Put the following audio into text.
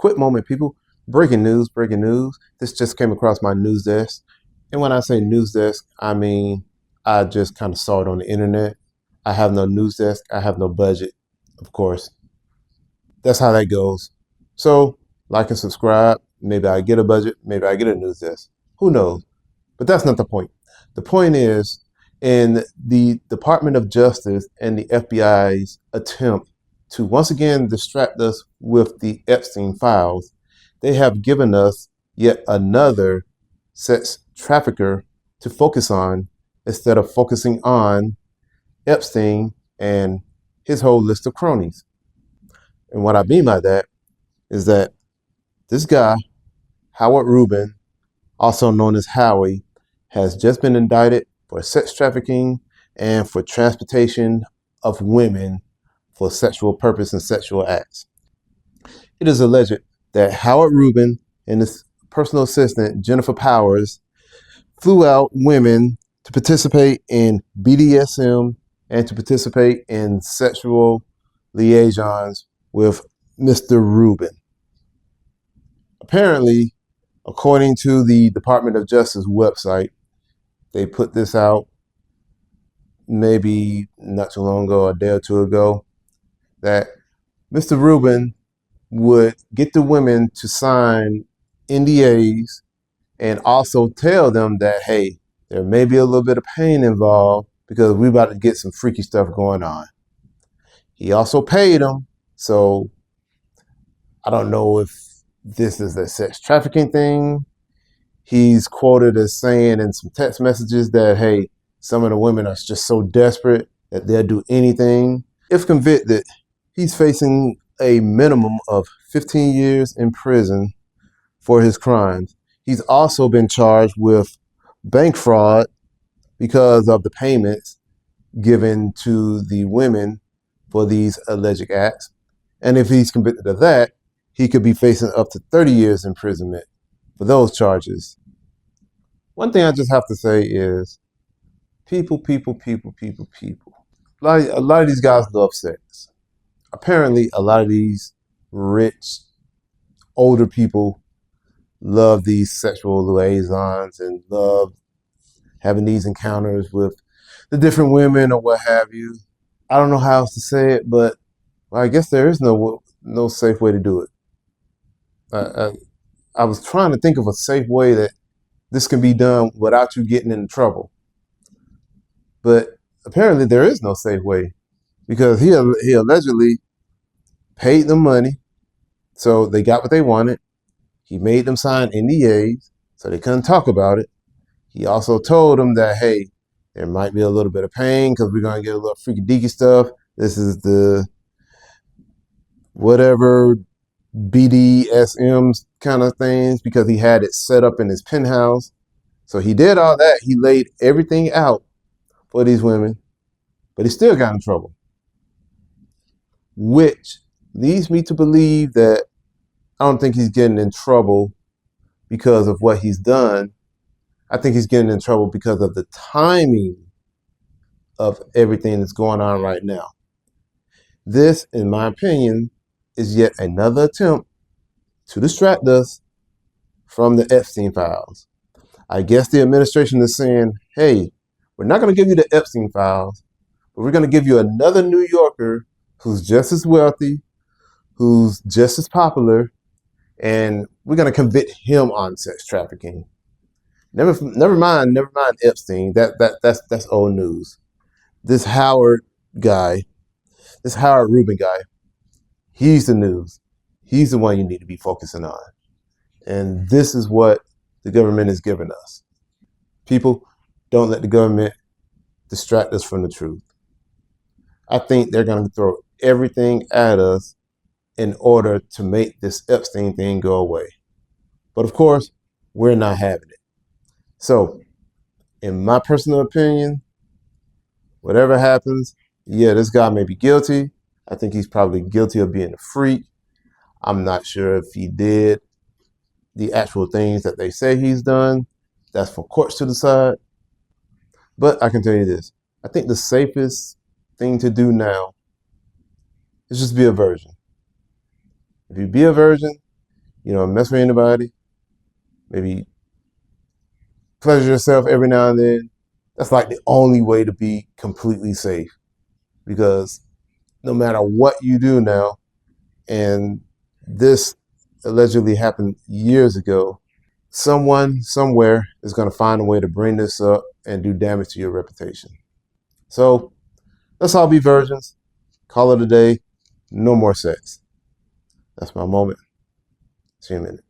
Quick moment, people. Breaking news, breaking news. This just came across my news desk. And when I say news desk, I mean I just kind of saw it on the internet. I have no news desk. I have no budget, of course. That's how that goes. So, like and subscribe. Maybe I get a budget. Maybe I get a news desk. Who knows? But that's not the point. The point is, in the Department of Justice and the FBI's attempt to once again distract us with the Epstein files, they have given us yet another sex trafficker to focus on instead of focusing on Epstein and his whole list of cronies. And what I mean by that is that this guy, Howard Rubin, also known as Howie, has just been indicted for sex trafficking and for transportation of women for sexual purpose and sexual acts. It is alleged that Howard Rubin and his personal assistant, Jennifer Powers, flew out women to participate in BDSM and to participate in sexual liaisons with Mr. Rubin. Apparently, according to the Department of Justice website, they put this out maybe not too long ago, a day or two ago, that Mr. Rubin would get the women to sign NDAs and also tell them that, hey, there may be a little bit of pain involved because we're about to get some freaky stuff going on. He also paid them, so I don't know if this is a sex trafficking thing. He's quoted as saying in some text messages that, hey, some of the women are just so desperate that they'll do anything. If convicted, he's facing a minimum of 15 years in prison for his crimes. He's also been charged with bank fraud because of the payments given to the women for these alleged acts. And if he's convicted of that, he could be facing up to 30 years imprisonment for those charges. One thing I just have to say is people. A lot of these guys love sex. Apparently, a lot of these rich, older people love these sexual liaisons and love having these encounters with the different women or what have you. I don't know how else to say it, but I guess there is no safe way to do it. I was trying to think of a safe way that this can be done without you getting into trouble. But apparently there is no safe way because he allegedly paid them money, so they got what they wanted. He made them sign NDAs, so they couldn't talk about it. He also told them that, hey, there might be a little bit of pain because we're going to get a little freaky deaky stuff. This is the whatever BDSM kind of things because he had it set up in his penthouse. So he did all that. He laid everything out for these women, but he still got in trouble, which leads me to believe that I don't think he's getting in trouble because of what he's done. I think he's getting in trouble because of the timing of everything that's going on right now. This, in my opinion, is yet another attempt to distract us from the Epstein files. I guess the administration is saying, hey, we're not going to give you the Epstein files, but we're going to give you another New Yorker who's just as wealthy, who's just as popular, and we're going to convict him on sex trafficking. Never mind Epstein. That's old news. This Howard Rubin guy, he's the news. He's the one you need to be focusing on. And this is what the government is giving us. People, don't let the government distract us from the truth. I think they're going to throw everything at us in order to make this Epstein thing go away. But of course, we're not having it. So, in my personal opinion, whatever happens, yeah, this guy may be guilty. I think he's probably guilty of being a freak. I'm not sure if he did the actual things that they say he's done. That's for courts to decide. But I can tell you this. I think the safest thing to do now is just be a virgin. If you be a virgin, You know, mess with anybody. Maybe pleasure yourself every now and then. That's like the only way to be completely safe, because no matter what you do now, and this allegedly happened years ago, someone somewhere is going to find a way to bring this up and do damage to your reputation. So let's all be virgins. Call it a day. No more sex. That's my moment. See you in a minute.